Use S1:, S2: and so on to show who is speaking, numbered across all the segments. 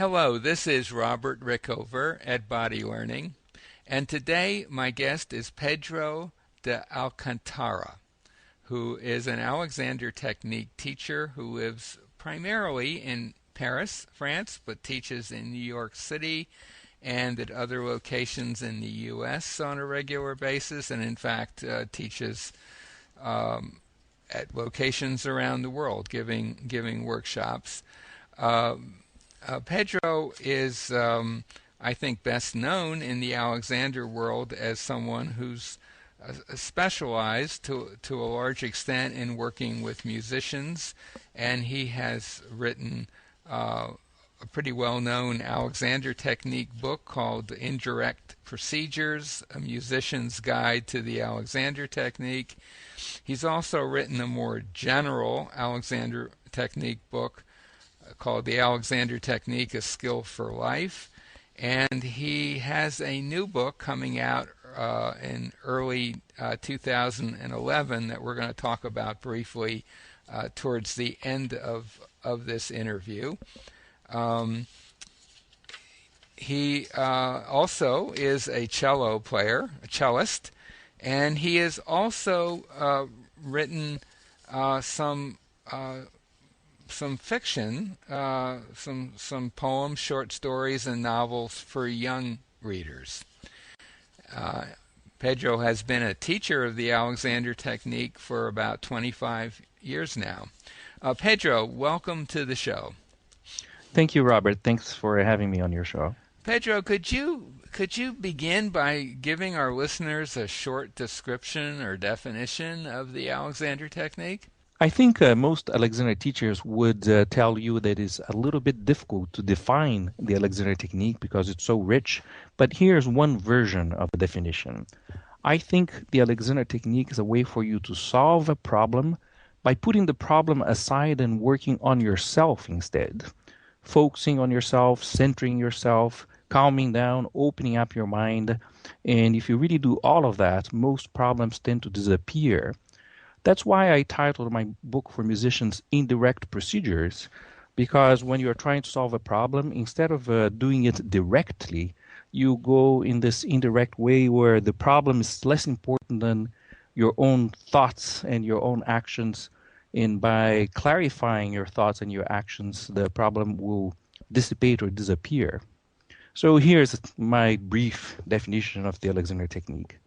S1: Hello, this is Robert Rickover at Body Learning, and today my guest is Pedro de Alcantara, who is an Alexander Technique teacher who lives primarily in Paris, France, but teaches in New York City and at other locations in the U.S. on a regular basis, and in fact teaches at locations around the world, giving workshops. Pedro is, I think, best known in the Alexander world as someone who's specialized to a large extent in working with musicians, and he has written a pretty well-known Alexander Technique book called Indirect Procedures, A Musician's Guide to the Alexander Technique. He's also written a more general Alexander Technique book called The Alexander Technique, A Skill for Life. And he has a new book coming out in early 2011 that we're going to talk about briefly towards the end of this interview. He also is a cello player, a cellist, and he has also written some fiction, some poems, short stories, and novels for young readers. Pedro has been a teacher of the Alexander Technique for about 25 years now. Pedro, welcome to the show.
S2: Thank you, Robert. Thanks for having me on your show.
S1: Pedro, could you begin by giving our listeners a short description or definition of the Alexander Technique?
S2: I think most Alexander teachers would tell you that it's a little bit difficult to define the Alexander Technique because it's so rich, but here's one version of the definition. I think the Alexander Technique is a way for you to solve a problem by putting the problem aside and working on yourself instead. Focusing on yourself, centering yourself, calming down, opening up your mind. And if you really do all of that, most problems tend to disappear. That's why I titled my book for musicians Indirect Procedures, because when you're trying to solve a problem, instead of doing it directly, you go in this indirect way where the problem is less important than your own thoughts and your own actions. And by clarifying your thoughts and your actions, the problem will dissipate or disappear. So here's my brief definition of the Alexander Technique.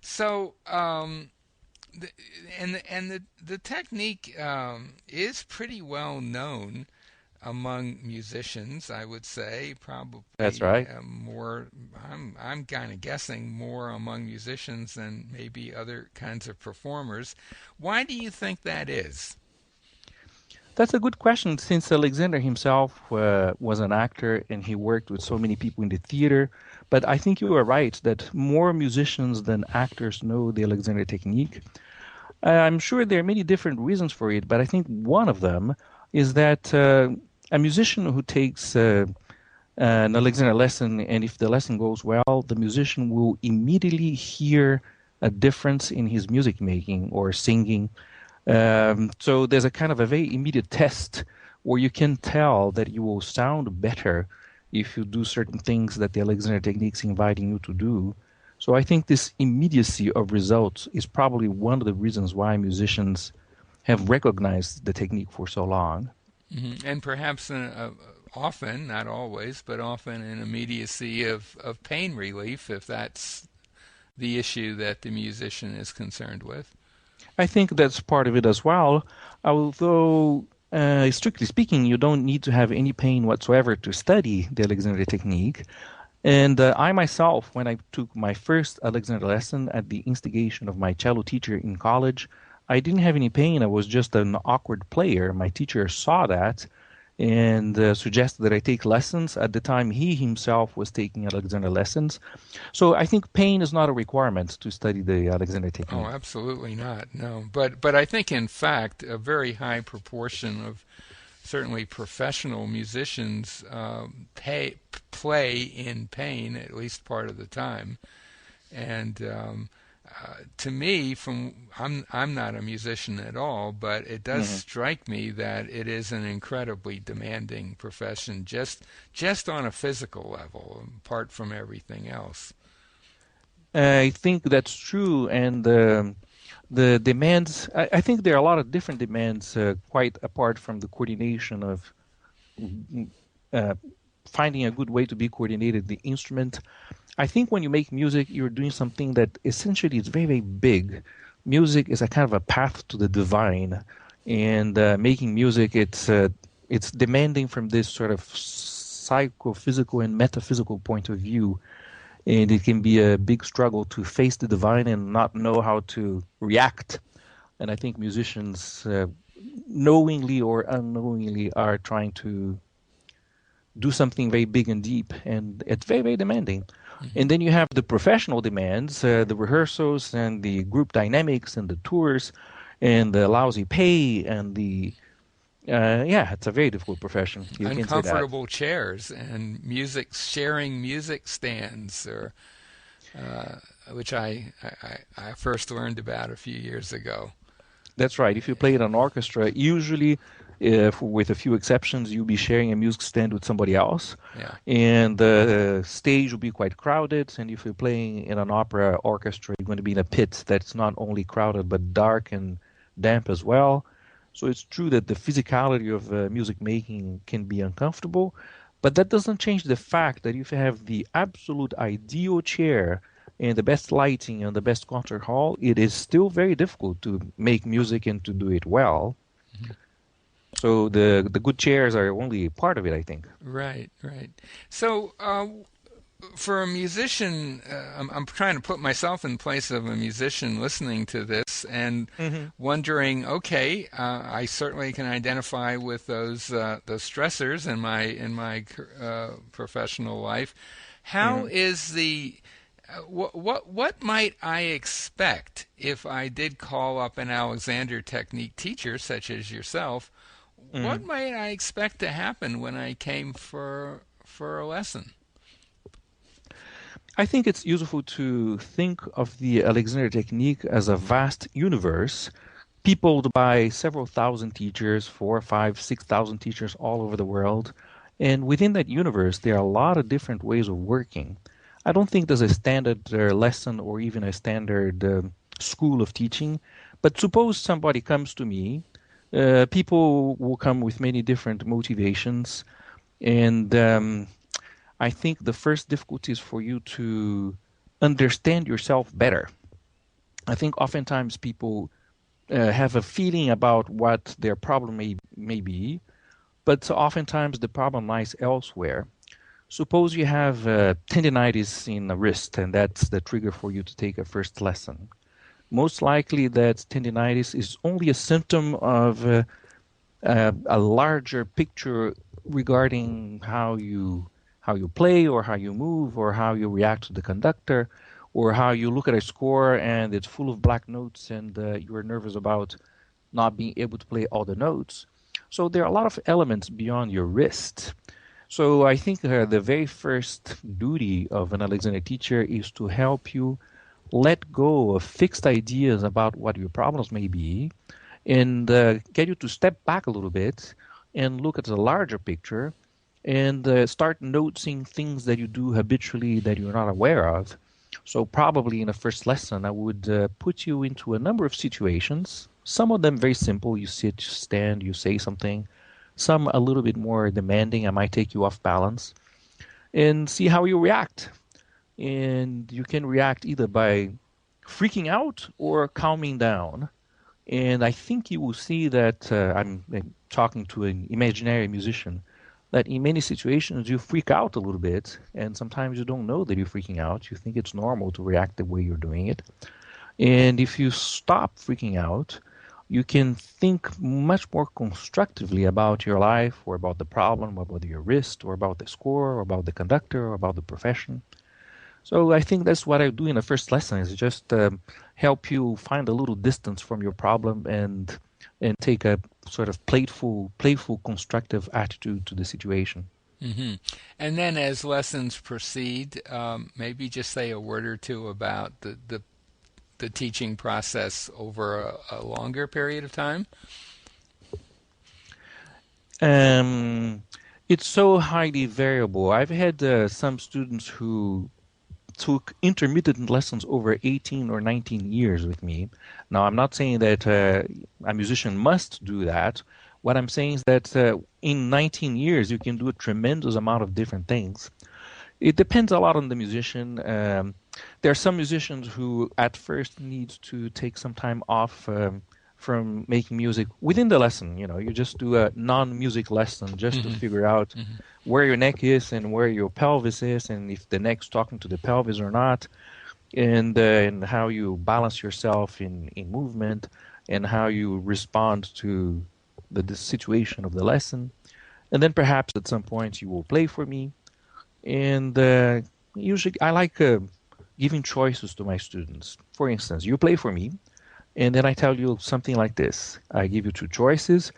S1: So, the technique is pretty well known among musicians, I would say. Probably
S2: that's right.
S1: More. I'm kind of guessing more among musicians than maybe other kinds of performers. Why do you think that is?
S2: That's a good question, since Alexander himself was an actor and he worked with so many people in the theater. But I think you are right that more musicians than actors know the Alexander Technique. I'm sure there are many different reasons for it, but I think one of them is that a musician who takes an Alexander lesson, and if the lesson goes well, the musician will immediately hear a difference in his music making or singing. So there's a kind of a very immediate test where you can tell that you will sound better if you do certain things that the Alexander Technique is inviting you to do. So I think this immediacy of results is probably one of the reasons why musicians have recognized the technique for so long.
S1: Mm-hmm. And perhaps often, not always, but often an immediacy of pain relief, if that's the issue that the musician is concerned with.
S2: I think that's part of it as well, although strictly speaking, you don't need to have any pain whatsoever to study the Alexander Technique. And I myself, when I took my first Alexander lesson at the instigation of my cello teacher in college, I didn't have any pain. I was just an awkward player. My teacher saw that and suggested that I take lessons. At the time, he himself was taking Alexander lessons. So I think pain is not a requirement to study the Alexander Technique.
S1: Oh, absolutely not. No, but I think, in fact, a very high proportion of certainly professional musicians play in pain at least part of the time. And to me, I'm not a musician at all, but it does
S2: Hmm.
S1: strike me that it is an incredibly demanding profession, just on a physical level, apart from everything else.
S2: I think that's true, and the demands. I think there are a lot of different demands, quite apart from the coordination of mm, uh, finding a good way to be coordinated. The instrument. I think when you make music, you're doing something that essentially is very, very big. Music is a kind of a path to the divine, and making music, it's demanding from this sort of psychophysical and metaphysical point of view, and it can be a big struggle to face the divine and not know how to react. And I think musicians, knowingly or unknowingly, are trying to do something very big and deep, and it's very, very demanding.
S1: Hmm.
S2: And then you have the professional demands, the rehearsals and the group dynamics and the tours and the lousy pay and the yeah, it's a very difficult profession. You can say that.
S1: Uncomfortable chairs and sharing music stands, or uh, which I first learned about a few years ago.
S2: That's right. If you play in an orchestra, usually, with a few exceptions, you'll be sharing a music stand with somebody else,
S1: Yeah.
S2: and the stage will be quite crowded. And if you're playing in an opera orchestra, you're going to be in a pit that's not only crowded but dark and damp as well. So it's true that the physicality of music making can be uncomfortable, but that doesn't change the fact that if you have the absolute ideal chair and the best lighting and the best concert hall, it is still very difficult to make music and to do it well.
S1: Mhm.
S2: So the good chairs are only part of it, I think.
S1: Right, right. So, for a musician, I'm trying to put myself in place of a musician listening to this and
S2: Hmm.
S1: wondering, okay, I certainly can identify with those stressors in my professional life. How
S2: Hmm.
S1: is the what might I expect if I did call up an Alexander Technique teacher such as yourself? What
S2: Hmm.
S1: might I expect to happen when I came for a lesson?
S2: I think it's useful to think of the Alexander Technique as a vast universe, peopled by several thousand teachers, 4, 5, 6,000 teachers all over the world. And within that universe, there are a lot of different ways of working. I don't think there's a standard lesson or even a standard school of teaching. But suppose somebody comes to me, people will come with many different motivations. And I think the first difficulty is for you to understand yourself better. I think oftentimes people have a feeling about what their problem may be, but oftentimes the problem lies elsewhere. Suppose you have tendinitis in a wrist, and that's the trigger for you to take a first lesson. Most likely, that tendinitis is only a symptom of a larger picture regarding how you play or how you move or how you react to the conductor or how you look at a score and it's full of black notes and you're nervous about not being able to play all the notes. So there are a lot of elements beyond your wrist. So I think the very first duty of an Alexander teacher is to help you let go of fixed ideas about what your problems may be and get you to step back a little bit and look at the larger picture and start noticing things that you do habitually that you're not aware of. So, probably in a first lesson, I would put you into a number of situations. Some of them very simple. You sit, you stand, you say something. Some a little bit more demanding. I might take you off balance and see how you react. And you can react either by freaking out or calming down. And I think you will see that I'm talking to an imaginary musician, that in many situations you freak out a little bit, and sometimes you don't know that you're freaking out. You think it's normal to react the way you're doing it. And if you stop freaking out, you can think much more constructively about your life or about the problem, or about your wrist, or about the score, or about the conductor, or about the profession. So I think that's what I do in the first lesson is just help you find a little distance from your problem and take a sort of playful, constructive attitude to the situation.
S1: Hmm. And then as lessons proceed, maybe just say a word or two about the the teaching process over a longer period of time?
S2: Um, it's so highly variable. I've had some students who took intermittent lessons over 18 or 19 years with me. Now, I'm not saying that a musician must do that. What I'm saying is that in 19 years, you can do a tremendous amount of different things. It depends a lot on the musician. There are some musicians who at first need to take some time off from making music within the lesson. You know, you just do a non-music lesson just to
S1: Mm-hmm.
S2: figure out
S1: Mm-hmm.
S2: where your neck is and where your pelvis is, and if the neck's talking to the pelvis or not, and how you balance yourself in movement, and how you respond to the situation of the lesson. And then perhaps at some point you will play for me. And usually I like giving choices to my students. For instance, you play for me, and then I tell you something like this. I give you two choices.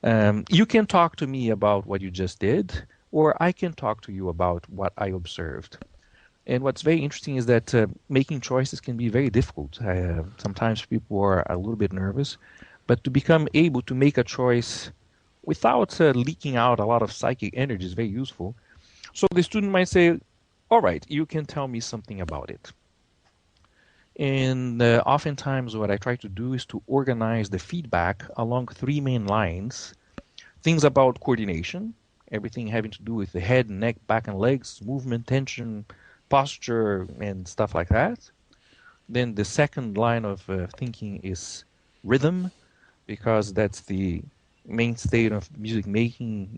S2: You can talk to me about what you just did, or I can talk to you about what I observed. And what's very interesting is that making choices can be very difficult. Sometimes people are a little bit nervous, but to become able to make a choice without leaking out a lot of psychic energy is very useful. So the student might say, all right, you can tell me something about it. And oftentimes what I try to do is to organize the feedback along three main lines. Things about coordination, everything having to do with the head, neck, back, and legs, movement, tension, posture, and stuff like that. Then the second line of thinking is rhythm, because that's the mainstay of music making.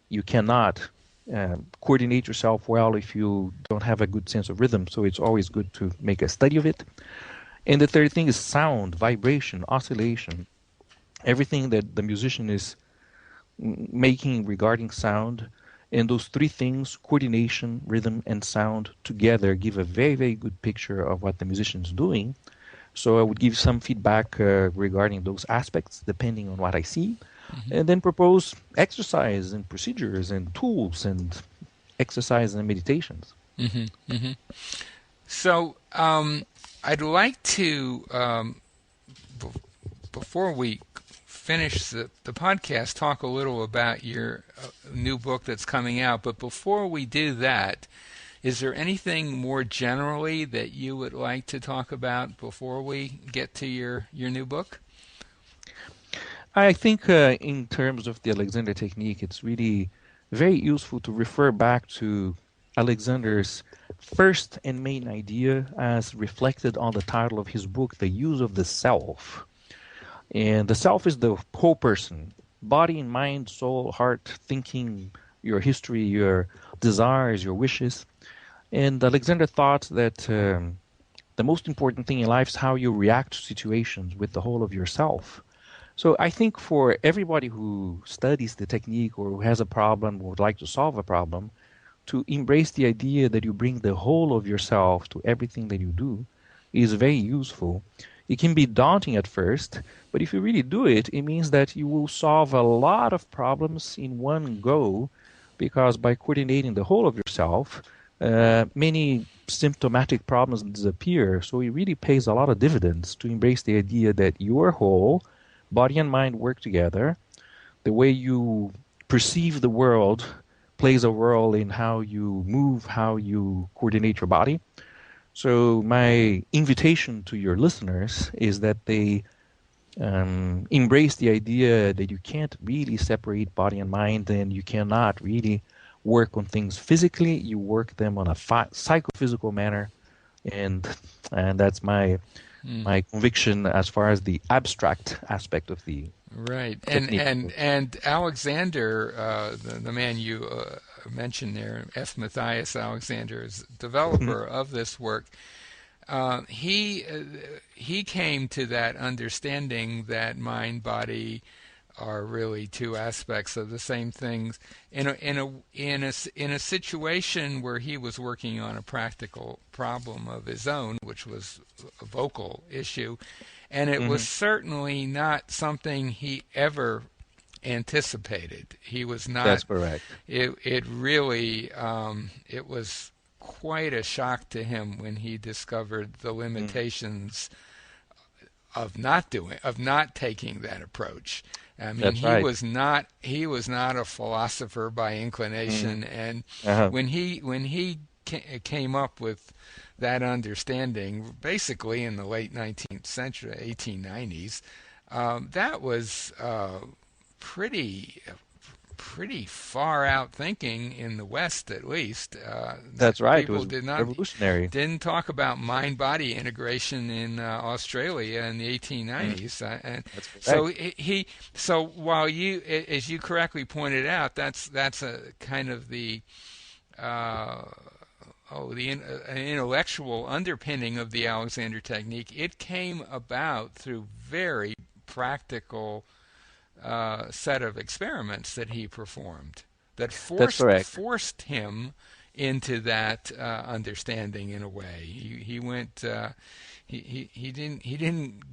S2: You cannot coordinate yourself well if you don't have a good sense of rhythm. So it's always good to make a study of it. And the third thing is sound, vibration, oscillation. Everything that the musician is making regarding sound. And those three things, coordination, rhythm, and sound, together give a very, very good picture of what the musician is doing. So I would give some feedback regarding those aspects, depending on what I see,
S1: Mm-hmm.
S2: and then propose exercise and procedures and tools and exercise and meditations.
S1: Mm-hmm. Mm-hmm. So I'd like to, before we finish the podcast, talk a little about your new book that's coming out. But before we do that, is there anything more generally that you would like to talk about before we get to your new book?
S2: I think in terms of the Alexander technique, it's really very useful to refer back to Alexander's first and main idea as reflected on the title of his book, The Use of the Self. And the self is the whole person, body and mind, soul, heart, thinking, your history, your desires, your wishes. And Alexander thought that the most important thing in life is how you react to situations with the whole of yourself. So I think for everybody who studies the technique or who has a problem or would like to solve a problem, to embrace the idea that you bring the whole of yourself to everything that you do is very useful. It can be daunting at first, but if you really do it, it means that you will solve a lot of problems in one go, because by coordinating the whole of yourself, many symptomatic problems disappear. So it really pays a lot of dividends to embrace the idea that you are whole, body and mind work together. The way you perceive the world plays a role in how you move, how you coordinate your body. So my invitation to your listeners is that they embrace the idea that you can't really separate body and mind, and you cannot really work on things physically. You work them on a psychophysical manner, and that's my conviction as far as the abstract aspect of the
S1: Right,
S2: technique.
S1: and Alexander, the man you mentioned there, F. Matthias Alexander, is developer of this work. He came to that understanding that mind body are really two aspects of the same things in a situation where he was working on a practical problem of his own, which was a vocal issue, and it was certainly not something he ever anticipated. He was not.
S2: That's correct.
S1: It really it was quite a shock to him when he discovered the
S2: Mm.
S1: limitations of not taking that approach. I mean,
S2: That's right.
S1: he was not a philosopher by
S2: Mm.
S1: inclination, and
S2: Uh-huh.
S1: when he came up with that understanding, basically in the late 19th century, 1890s, that was pretty pretty far out thinking in the West, at least.
S2: That's right. It
S1: People
S2: was revolutionary.
S1: didn't talk about mind-body integration in Australia in the
S2: Mm.
S1: 1890s, and
S2: That's
S1: so
S2: correct.
S1: so while as you correctly pointed out, that's a kind of the uh, an intellectual underpinning of the Alexander technique. It came about through very practical set of experiments that he performed that
S2: That's correct.
S1: forced him into that understanding in a way. He went. He didn't.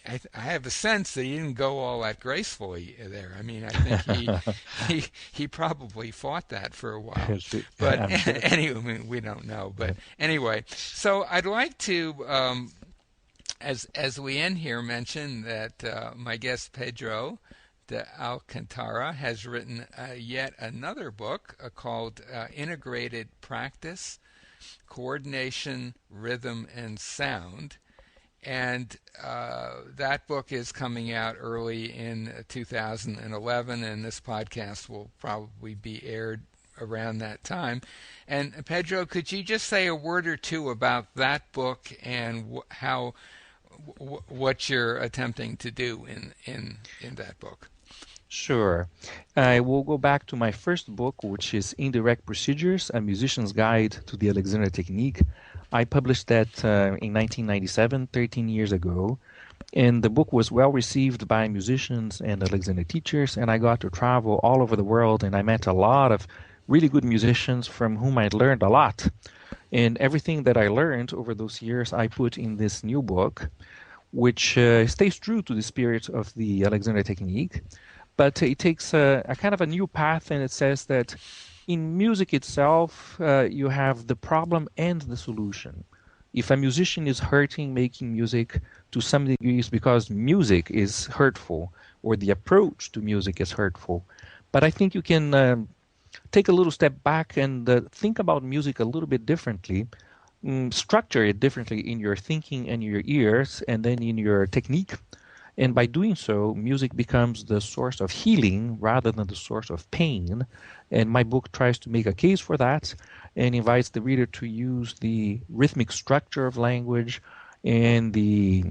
S1: I have a sense that he didn't go all that gracefully there. I mean, I think he probably fought that for a while. But
S2: I'm sure.
S1: anyway, we don't know. But anyway, so I'd like to as we end here, mention that my guest Pedro de Alcantara has written yet another book called Integrated Practice, Coordination, Rhythm, and Sound. And that book is coming out early in 2011, and this podcast will probably be aired around that time. And Pedro, could you just say a word or two about that book and how what you're attempting to do in that book?
S2: Sure. I will go back to my first book, which is Indirect Procedures, A Musician's Guide to the Alexander Technique. I published that in 1997, 13 years ago. And the book was well received by musicians and Alexander teachers, and I got to travel all over the world, and I met a lot of really good musicians from whom I learned a lot. And everything that I learned over those years, I put in this new book, which stays true to the spirit of the Alexander Technique, but it takes a kind of a new path, and it says that in music itself, you have the problem and the solution. If a musician is hurting making music, to some degree it's because music is hurtful or the approach to music is hurtful. But I think you can take a little step back and think about music a little bit differently, structure it differently in your thinking and your ears, and then in your technique. And by doing so, music becomes the source of healing rather than the source of pain. And my book tries to make a case for that and invites the reader to use the rhythmic structure of language and the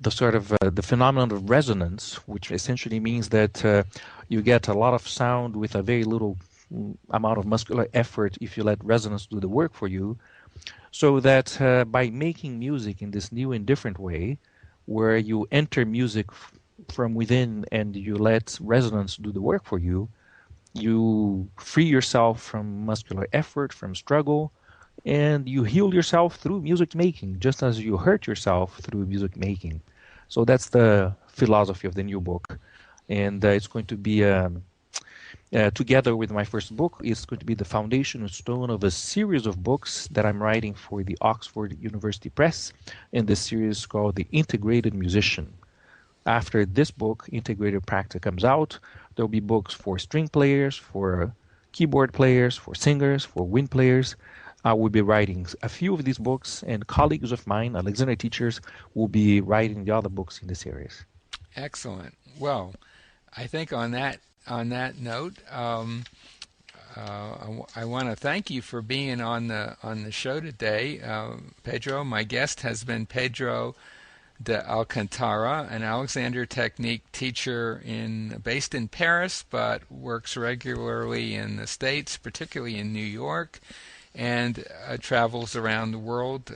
S2: sort of the phenomenon of resonance, which essentially means that you get a lot of sound with a very little amount of muscular effort if you let resonance do the work for you. So that by making music in this new and different way, where you enter music from within and you let resonance do the work for you, you free yourself from muscular effort, from struggle, and you heal yourself through music making, just as you hurt yourself through music making. So that's the philosophy of the new book. And it's going to be, together with my first book, it's going to be the foundation stone of a series of books that I'm writing for the Oxford University Press, and this series is called The Integrated Musician. After this book, Integrated Practice, comes out, there'll be books for string players, for keyboard players, for singers, for wind players. I will be writing a few of these books, and colleagues of mine, Alexander teachers, will be writing the other books in the series.
S1: Excellent. Well, I think on that note, I want to thank you for being on the show today, Pedro. My guest has been Pedro de Alcantara, an Alexander Technique teacher based in Paris, but works regularly in the States, particularly in New York, and travels around the world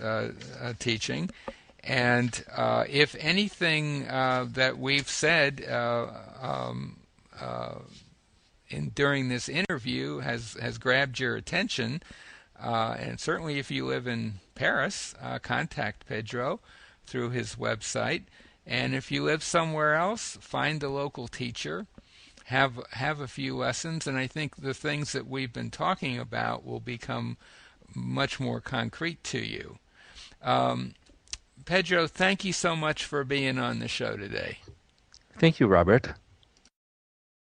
S1: teaching. And if anything that we've said during this interview has grabbed your attention, and certainly if you live in Paris, contact Pedro through his website. And if you live somewhere else, find a local teacher, have a few lessons, and I think the things that we've been talking about will become much more concrete to you. Pedro, thank you so much for being on the show today.
S2: Thank you, Robert.